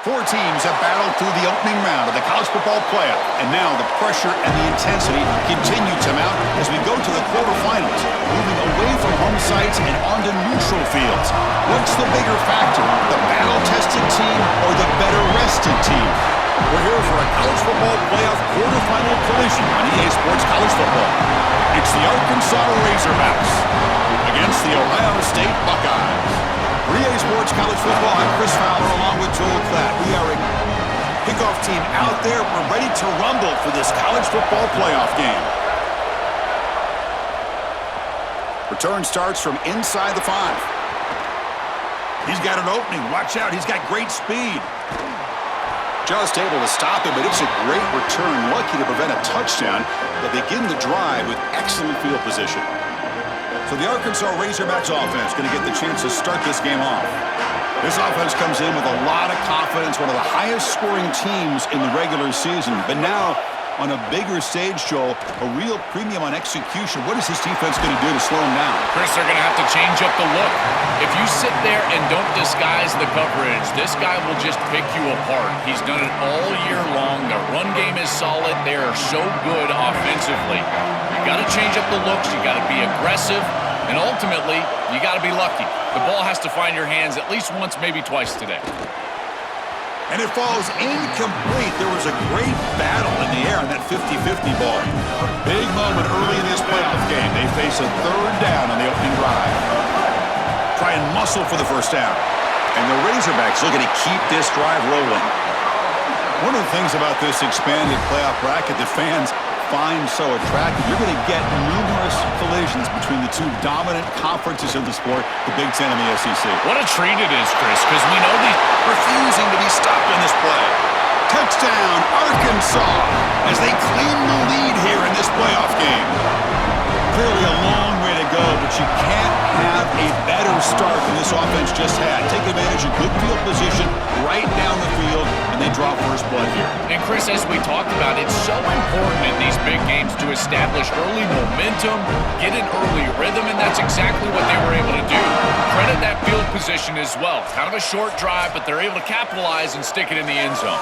Four teams have battled through the opening round of the college football playoff, and now the pressure and the intensity continue to mount as we go to the quarterfinals, moving away from home sites and onto neutral fields. What's the bigger factor, the battle-tested team or the better-rested team? We're here for a college football playoff quarterfinal collision on EA Sports College Football. It's the Arkansas Razorbacks against the Ohio State Buckeyes. For EA Sports College Football, I'm Chris Fowler along with Joel Klatt. We are a kickoff team out there. We're ready to rumble for this college football playoff game. Return starts from inside the 5. He's got an opening. Watch out. He's got great speed. Just able to stop him, but it's a great return. Lucky to prevent a touchdown, but begin the drive with excellent field position. So the Arkansas Razorbacks offense going to get the chance to start this game off. This offense comes in with a lot of confidence, one of the highest scoring teams in the regular season. But now, on a bigger stage, Joel, a real premium on execution. What is this defense going to do to slow him down? Chris, they're going to have to change up the look. If you sit there and don't disguise the coverage, this guy will just pick you apart. He's done it all year long. Their run game is solid. They are so good offensively. You got to change up the looks. You got to be aggressive. And ultimately, you got to be lucky. The ball has to find your hands at least once, maybe twice today. And it falls incomplete. There was a great battle in the air on that 50-50 ball. A big moment early in this playoff game. They face a third down on the opening drive. Try and muscle for the first down. And the Razorbacks looking to keep this drive rolling. One of the things about this expanded playoff bracket that fans find so attractive, you're going to get numerous collisions between the two dominant conferences of the sport, the Big Ten and the SEC. What a treat it is, Chris, because we know these refusing to be stopped on this play. Touchdown, Arkansas, as they claim the lead here in this playoff game. Clearly a long way to go, but you can't have a better start than this offense just had. Take advantage of good field position right down the field, and they draw first blood here. And Chris, as we talked about, it's so important in these big games to establish early momentum, get an early rhythm, and that's exactly what they were able to do. Credit that field position as well. Kind of a short drive, but they're able to capitalize and stick it in the end zone.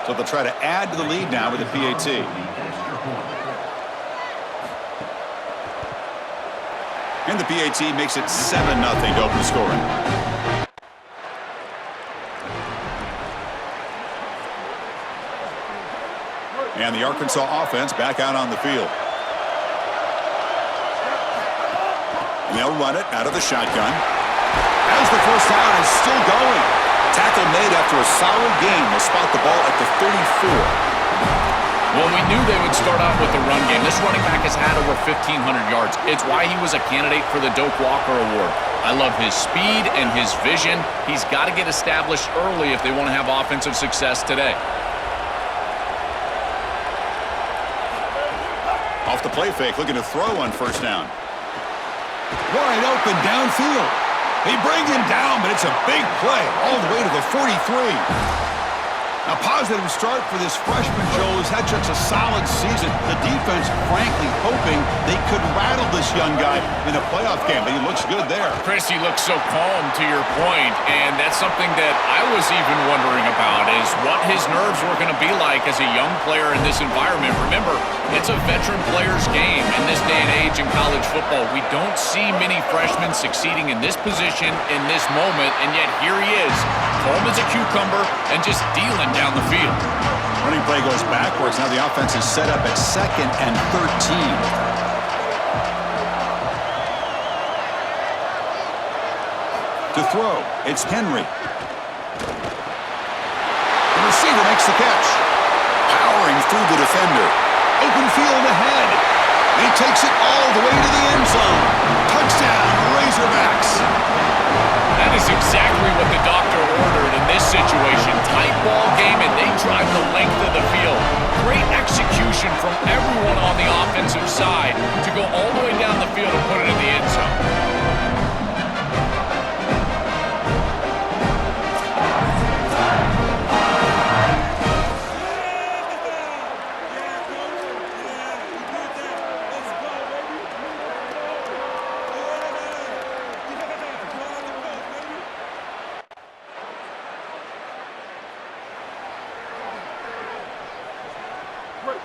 So they'll try to add to the lead now with the PAT. And the PAT makes it 7-0 to open scoring. And the Arkansas offense back out on the field. And they'll run it out of the shotgun. As the first down is still going. Tackle made after a solid game. They'll spot the ball at the 34. Well, we knew they would start out with the run game. This running back has had over 1,500 yards. It's why he was a candidate for the Doak Walker Award. I love his speed and his vision. He's got to get established early if they want to have offensive success today. Off the play fake, looking to throw on first down. Wide open downfield. They bring him down, but it's a big play all the way to the 43. A positive start for this freshman, Joel, who's had such a solid season. The defense, frankly, hoping they could rattle this young guy in a playoff game, but he looks good there. Chris, he looks so calm, to your point, and that's something that I was even wondering about, is what his nerves were going to be like as a young player in this environment. Remember, it's a veteran player's game in this day and age in college football. We don't see many freshmen succeeding in this position in this moment, and yet here he is, calm as a cucumber and just dealing down the field. Running play goes backwards. Now the offense is set up at 2nd and 13. To throw, it's Henry. The receiver makes the catch. Powering through the defender. Open field ahead. And he takes it all the way to the end zone. Touchdown, Razorbacks. That is exactly what the doctor ordered in this situation. Tight ball game, and they drive the length of the field. Great execution from everyone on the offensive side to go all the way down the field and put it in the end zone.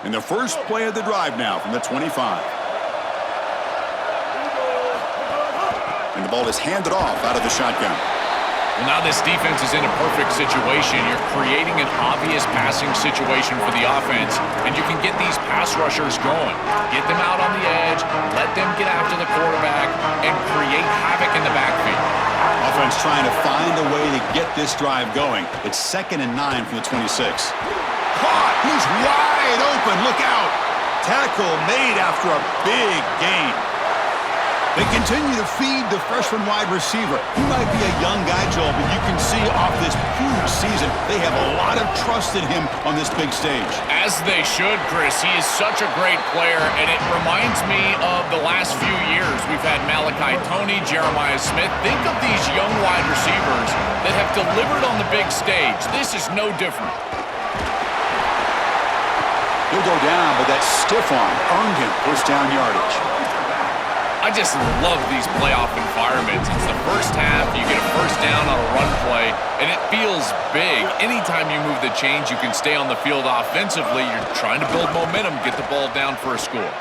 And the first play of the drive now from the 25. And the ball is handed off out of the shotgun. Well, now this defense is in a perfect situation. You're creating an obvious passing situation for the offense, and you can get these pass rushers going. Get them out on the edge, let them get after the quarterback, and create havoc in the backfield. Offense trying to find a way to get this drive going. It's 2nd and 9 from the 26. Caught! He's wide open. Look out! Tackle made after a big gain. They continue to feed the freshman wide receiver. He might be a young guy, Joel, but you can see off this huge season, they have a lot of trust in him on this big stage. As they should, Chris. He is such a great player, and it reminds me of the last few years. We've had Malachi Toney, Jeremiah Smith. Think of these young wide receivers that have delivered on the big stage. This is no different. He'll go down, but that stiff arm earned him first down yardage. I just love these playoff environments. It's the first half, you get a first down on a run play, and it feels big. Anytime you move the chains, you can stay on the field offensively. You're trying to build momentum, get the ball down for a score.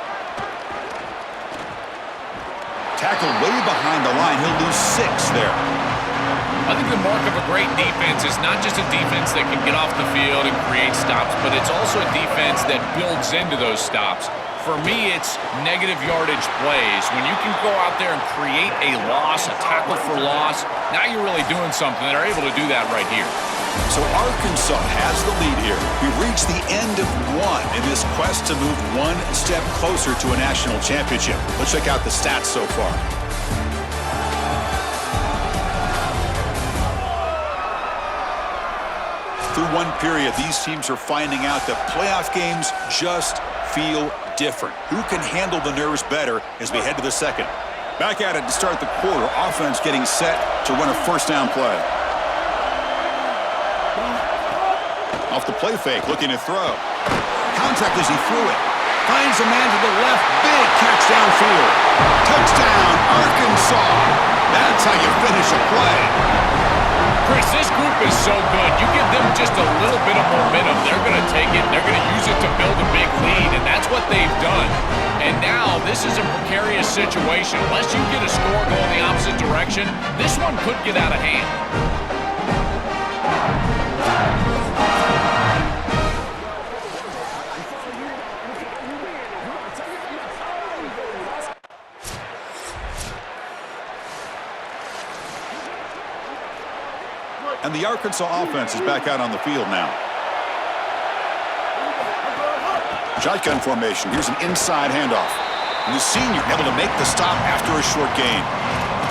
Tackle way behind the line. He'll lose 6 there. I think the mark of a great defense is not just a defense that can get off the field and create stops, but it's also a defense that builds into those stops. For me, it's negative yardage plays. When you can go out there and create a loss, a tackle for loss, now you're really doing something. They're able to do that right here. So Arkansas has the lead here. We've reached the end of one in this quest to move one step closer to a national championship. Let's check out the stats so far. Through one period, these teams are finding out that playoff games just feel different. Who can handle the nerves better as we head to the second? Back at it to start the quarter. Offense getting set to run a first down play. Off the play fake, looking to throw. Contact as he threw it. Finds a man to the left. Big catch downfield. Touchdown, Arkansas. That's how you finish a play. Chris, this group is so good. You give them just a little bit of momentum, they're going to take it, they're going to use it to build a big lead, and that's what they've done. And now, this is a precarious situation. Unless you get a score going the opposite direction, this one could get out of hand. And the Arkansas offense is back out on the field now. Shotgun formation. Here's an inside handoff. And the senior able to make the stop after a short gain.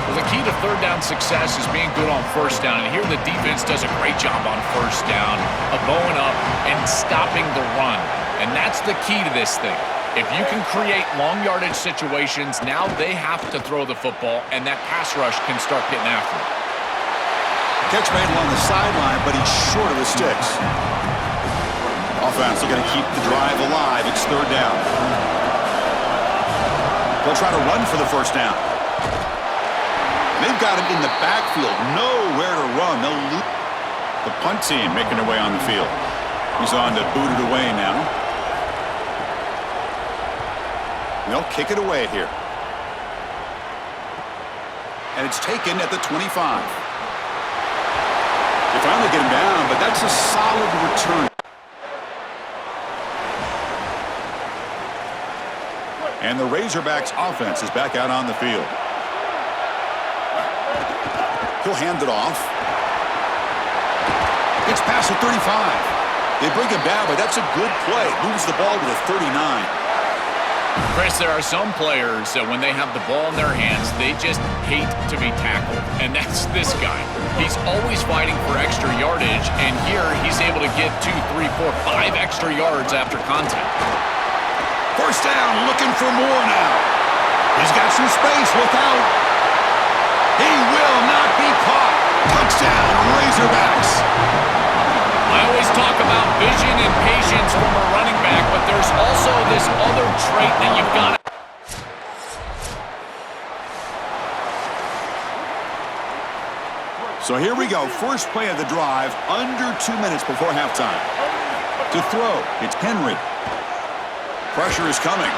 Well, the key to third down success is being good on first down. And here the defense does a great job on first down of going up and stopping the run. And that's the key to this thing. If you can create long yardage situations, now they have to throw the football, and that pass rush can start getting after it. Catch made along the sideline, but he's short of the sticks. Offense looking to keep the drive alive. It's third down. They'll try to run for the first down. They've got him in the backfield. Nowhere to run. They'll lose. The punt team making their way on the field. He's on to boot it away now. They'll kick it away here. And it's taken at the 25. They finally get him down, but that's a solid return. And the Razorbacks offense is back out on the field. He'll hand it off. It's past the 35. They bring him down, but that's a good play. Moves the ball to the 39. Chris, there are some players that when they have the ball in their hands, they just hate to be tackled. And that's this guy. He's always fighting for extra yardage, and here he's able to get 2, 3, 4, 5 extra yards after contact. First down, looking for more now. He's got some space, look out. He will not be caught. Touchdown, Razorbacks. I always talk about vision and patience from a running back, but there's also this other trait that you've got to. So here we go. First play of the drive, under 2 minutes before halftime. To throw, it's Henry. Pressure is coming.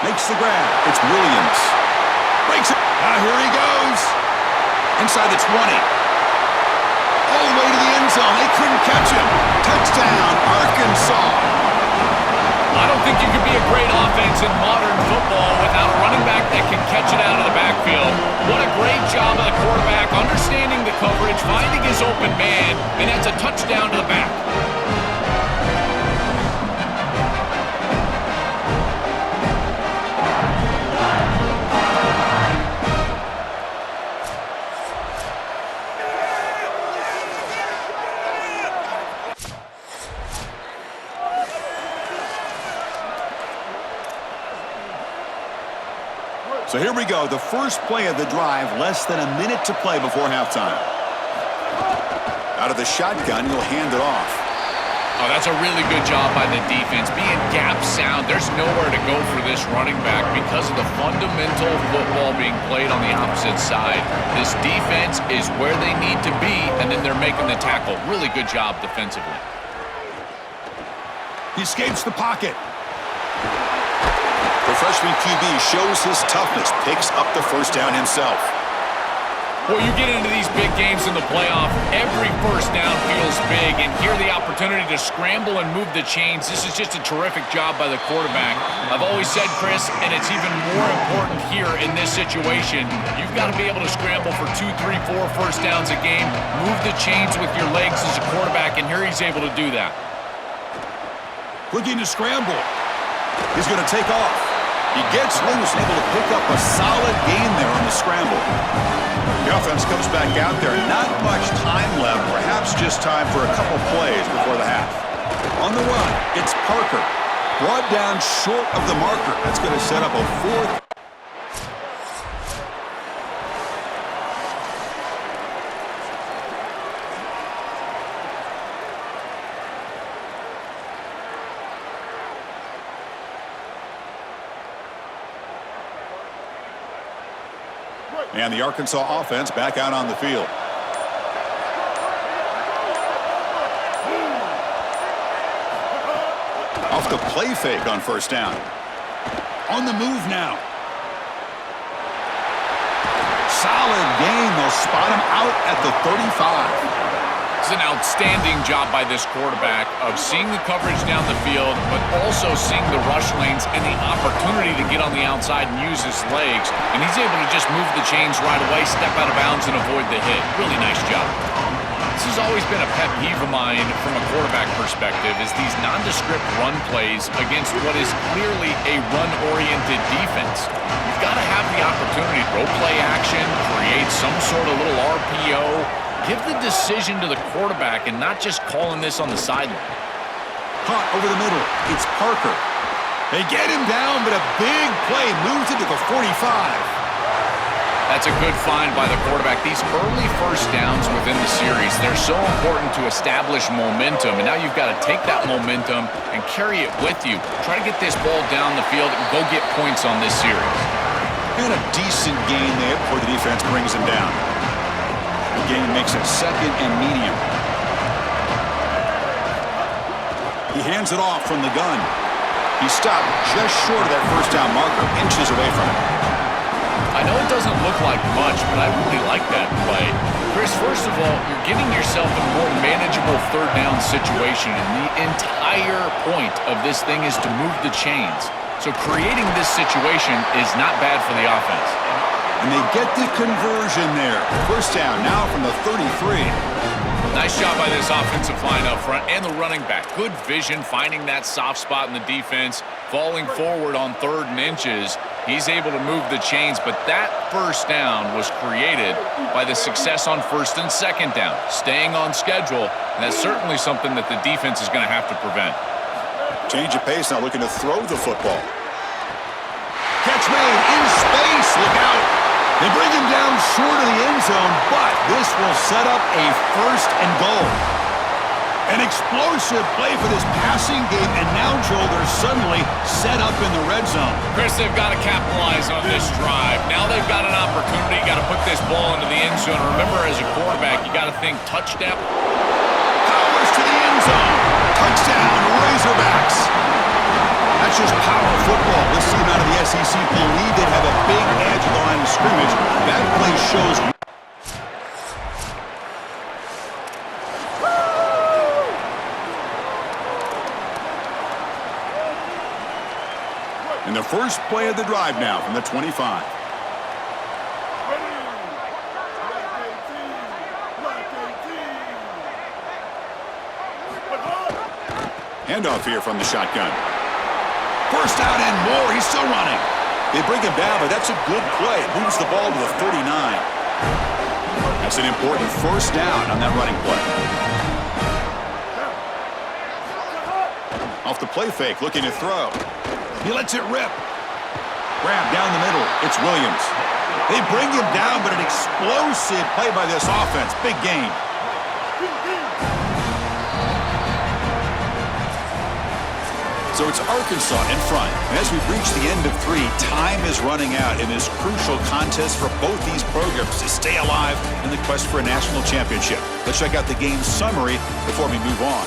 Makes the grab. It's Williams. Breaks it. Here he goes. Inside the 20. All the way to the end zone. They couldn't catch him. Touchdown, Arkansas. I don't think you can be a great offense in modern football without a running back that can catch it out of the backfield. What a great job of the quarterback, understanding the coverage, finding his open man, and that's a touchdown to the back. So here we go, the first play of the drive, less than a minute to play before halftime. Out of the shotgun, he'll hand it off. Oh, that's a really good job by the defense. Being gap sound, there's nowhere to go for this running back because of the fundamental football being played on the opposite side. This defense is where they need to be, and then they're making the tackle. Really good job defensively. He escapes the pocket. The freshman QB shows his toughness, picks up the first down himself. Well, you get into these big games in the playoff, every first down feels big, and here the opportunity to scramble and move the chains. This is just a terrific job by the quarterback. I've always said, Chris, and it's even more important here in this situation, you've got to be able to scramble for 2, 3, 4 first downs a game, move the chains with your legs as a quarterback, and here he's able to do that. Looking to scramble. He's going to take off. He gets loose, able to pick up a solid gain there on the scramble. The offense comes back out there. Not much time left, perhaps just time for a couple plays before the half. On the run, it's Parker. Brought down short of the marker. That's going to set up a fourth. And the Arkansas offense back out on the field. Off the play fake on first down. On the move now. Solid gain. They'll spot him out at the 35. It's an outstanding job by this quarterback of seeing the coverage down the field, but also seeing the rush lanes and the opportunity to get on the outside and use his legs. And he's able to just move the chains right away, step out of bounds, and avoid the hit. Really nice job. This has always been a pet peeve of mine from a quarterback perspective, is these nondescript run plays against what is clearly a run-oriented defense. You've got to have the opportunity to go play action, create some sort of little RPO, give the decision to the quarterback and not just calling this on the sideline. Caught over the middle. It's Parker. They get him down, but a big play moves it to the 45. That's a good find by the quarterback. These early first downs within the series, they're so important to establish momentum. And now you've got to take that momentum and carry it with you. Try to get this ball down the field and go get points on this series. And a decent gain there before the defense brings him down. The gain makes it second and medium. He hands it off from the gun. He stopped just short of that first down marker, inches away from it. I know it doesn't look like much, but I really like that play. Chris, first of all, you're getting yourself a more manageable third down situation, and the entire point of this thing is to move the chains. So creating this situation is not bad for the offense. And they get the conversion there. First down now from the 33. Nice job by this offensive line up front and the running back. Good vision, finding that soft spot in the defense, falling forward on 3rd and inches. He's able to move the chains, but that first down was created by the success on 1st and 2nd down, staying on schedule, and that's certainly something that the defense is going to have to prevent. Change of pace now, looking to throw the football. Catch made in space. Look out. They bring him down short of the end zone, but this will set up a 1st and goal. An explosive play for this passing game, and now, Joel, they're suddenly set up in the red zone. Chris, they've got to capitalize on this drive. Now they've got an opportunity. Got to put this ball into the end zone. Remember, as a quarterback, you got to think touchdown. Powers to the end zone. Touchdown, Razorbacks. That's just power football. This team out of the SEC believe they have a big edge at the line of scrimmage. That play shows. And the first play of the drive now from the 25. Handoff here from the shotgun. First out and more. He's still running. They bring him down, but that's a good play. It moves the ball to the 39. That's an important first down on that running play. Off the play fake, looking to throw. He lets it rip. Grab down the middle. It's Williams. They bring him down, but an explosive play by this offense. Big gain. So it's Arkansas in front. And as we reach the end of 3, time is running out in this crucial contest for both these programs to stay alive in the quest for a national championship. Let's check out the game summary before we move on.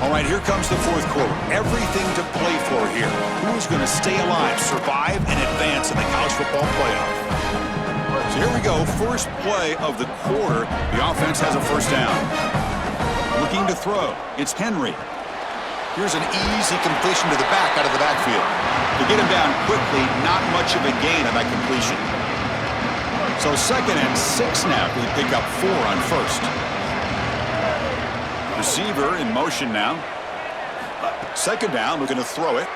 All right, here comes the fourth quarter. Everything to play for here. Who is going to stay alive, survive, and advance in the college football playoff? So here we go, first play of the quarter. The offense has a first down. Looking to throw. It's Henry. Here's an easy completion to the back out of the backfield. To get him down quickly, not much of a gain on that completion. So 2nd and 6 now. We pick up 4 on first. Receiver in motion now. 2nd down, looking to throw it.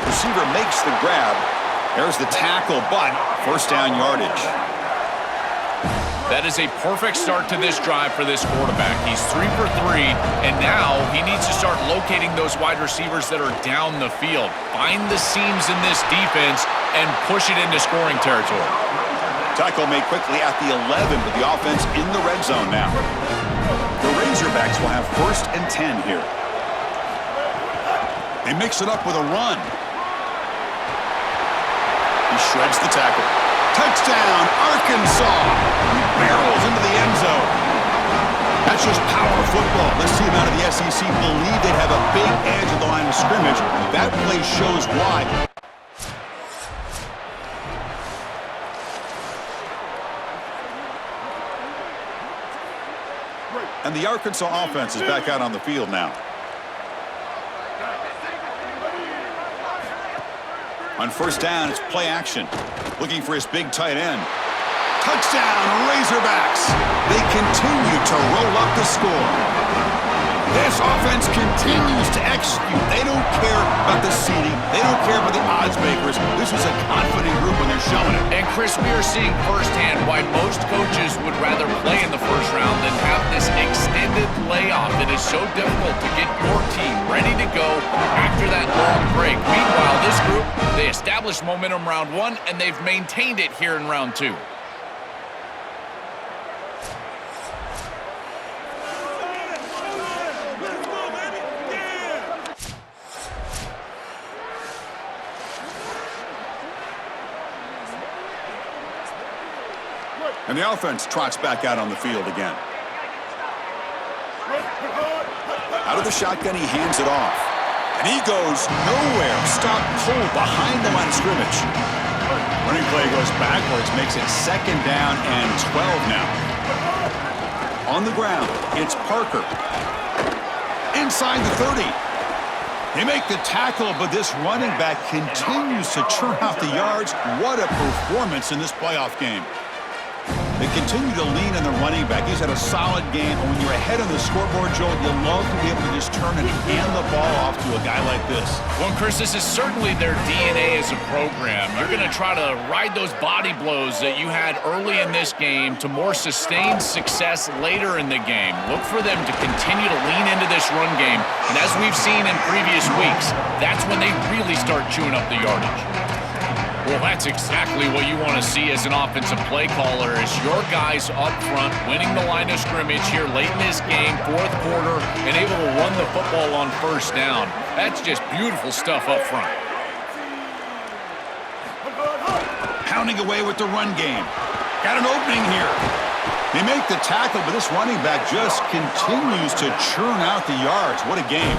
Receiver makes the grab. There's the tackle, but first down yardage. That is a perfect start to this drive for this quarterback. He's 3 for 3, and now he needs to start locating those wide receivers that are down the field. Find the seams in this defense and push it into scoring territory. Tackle made quickly at the 11, but the offense in the red zone now. The Razorbacks will have 1st and 10 here. They mix it up with a run. He shreds the tackle. Touchdown, Arkansas! He barrels into the end zone. That's just power football. This team out of the SEC believe they have a big edge at the line of scrimmage. That play shows why. And the Arkansas offense is back out on the field now. On first down, it's play action. Looking for his big tight end. Touchdown, Razorbacks! They continue to roll up the score. This offense continues to execute. They don't care about the seeding. They don't care about the odds makers. This is a confident group when they're showing it. And Chris, we are seeing firsthand why most coaches would rather play in the first round than have this extended layoff. It is so difficult to get your team ready to go after that long break. Meanwhile, this group, they established momentum round 1, and they've maintained it here in round 2. And the offense trots back out on the field again. Out of the shotgun, he hands it off. And he goes nowhere. Stopped cold behind the line of scrimmage. Running play goes backwards, makes it 2nd down and 12 now. On the ground, it's Parker. Inside the 30. They make the tackle, but this running back continues to churn out the yards. What a performance in this playoff game. They continue to lean on the running back. He's had a solid game. And when you're ahead on the scoreboard, Joel, you love to be able to just turn and hand the ball off to a guy like this. Well, Chris, this is certainly their DNA as a program. You're going to try to ride those body blows that you had early in this game to more sustained success later in the game. Look for them to continue to lean into this run game. And as we've seen in previous weeks, that's when they really start chewing up the yardage. Well, that's exactly what you want to see as an offensive play caller, is your guys up front winning the line of scrimmage here late in this game, 4th quarter, and able to run the football on first down. That's just beautiful stuff up front. Pounding away with the run game. Got an opening here. They make the tackle, but this running back just continues to churn out the yards. What a game.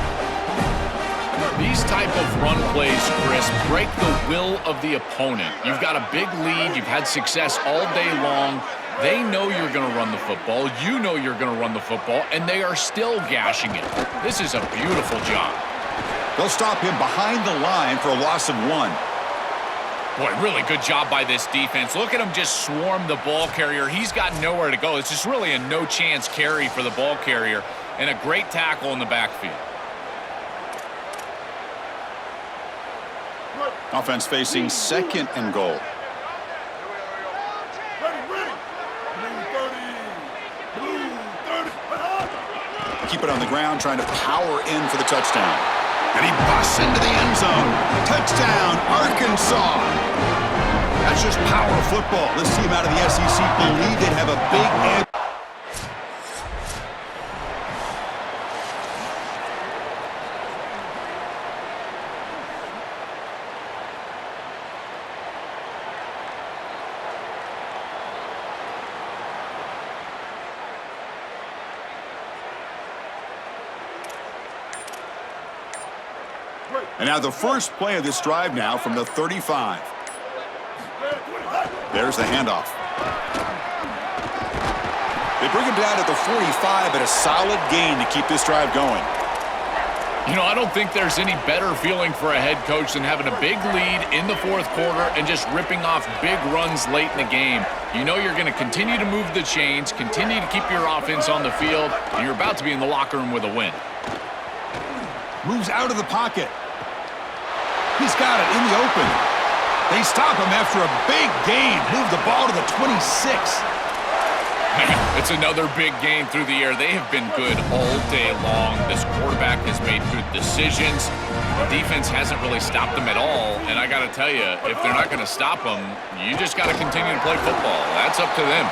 These type of run plays, Chris, break the will of the opponent. You've got a big lead. You've had success all day long. They know you're going to run the football. You know you're going to run the football, and they are still gashing it. This is a beautiful job. They'll stop him behind the line for a loss of 1. Boy, really good job by this defense. Look at him just swarm the ball carrier. He's got nowhere to go. It's just really a no-chance carry for the ball carrier, and a great tackle in the backfield. Offense facing 2nd and goal. Keep it on the ground, trying to power in for the touchdown. And he busts into the end zone. Touchdown, Arkansas. That's just power football. This team out of the SEC believe they'd have a big edge. And now the first play of this drive now from the 35. There's the handoff. They bring him down to the 45, but a solid gain to keep this drive going. You know, I don't think there's any better feeling for a head coach than having a big lead in the 4th quarter and just ripping off big runs late in the game. You know you're going to continue to move the chains, continue to keep your offense on the field, and you're about to be in the locker room with a win. Moves out of the pocket. He's got it in the open. They stop him after a big gain. Move the ball to the 26. It's another big gain through the air. They have been good all day long. This quarterback has made good decisions. The defense hasn't really stopped them at all. And I got to tell you, if they're not going to stop them, you just got to continue to play football. That's up to them.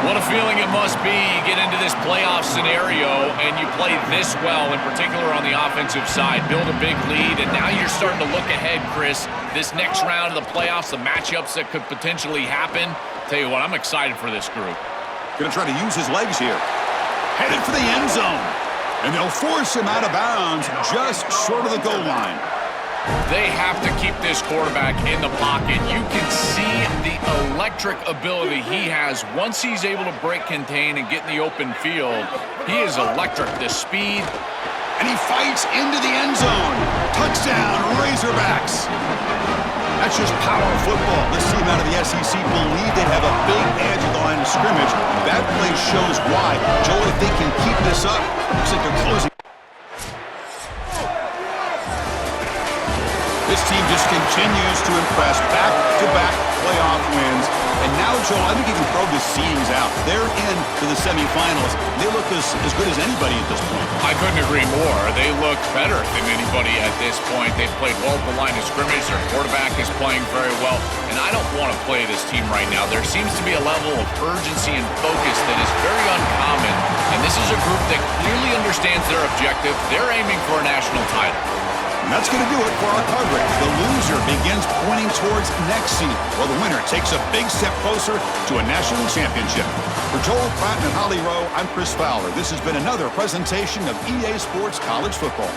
What a feeling it must be. You get into this playoff scenario and you play this well, in particular on the offensive side, build a big lead, and now you're starting to look ahead, Chris. This next round of the playoffs, the matchups that could potentially happen. Tell you what, I'm excited for this group. Going to try to use his legs here. Headed for the end zone. And they'll force him out of bounds just short of the goal line. They have to keep this quarterback in the pocket. You can see the electric ability he has once he's able to break contain and get in the open field. He is electric. The speed. And he fights into the end zone. Touchdown, Razorbacks. That's just power football. This team out of the SEC believe they'd have a big edge at the line of scrimmage. That play shows why. Joel, if they can keep this up, looks like they're closing. This team just continues to impress. Back-to-back playoff wins. And now, Joel, I think you can throw the seedings out. They're into the semifinals. They look as good as anybody at this point. I couldn't agree more. They look better than anybody at this point. They've played well at the line of scrimmage. Their quarterback is playing very well. And I don't want to play this team right now. There seems to be a level of urgency and focus that is very uncommon. And this is a group that clearly understands their objective. They're aiming for a national title. And that's going to do it for our coverage. The loser begins pointing towards next seed, while the winner takes a big step closer to a national championship. For Joel Pratt and Holly Rowe, I'm Chris Fowler. This has been another presentation of EA Sports College Football.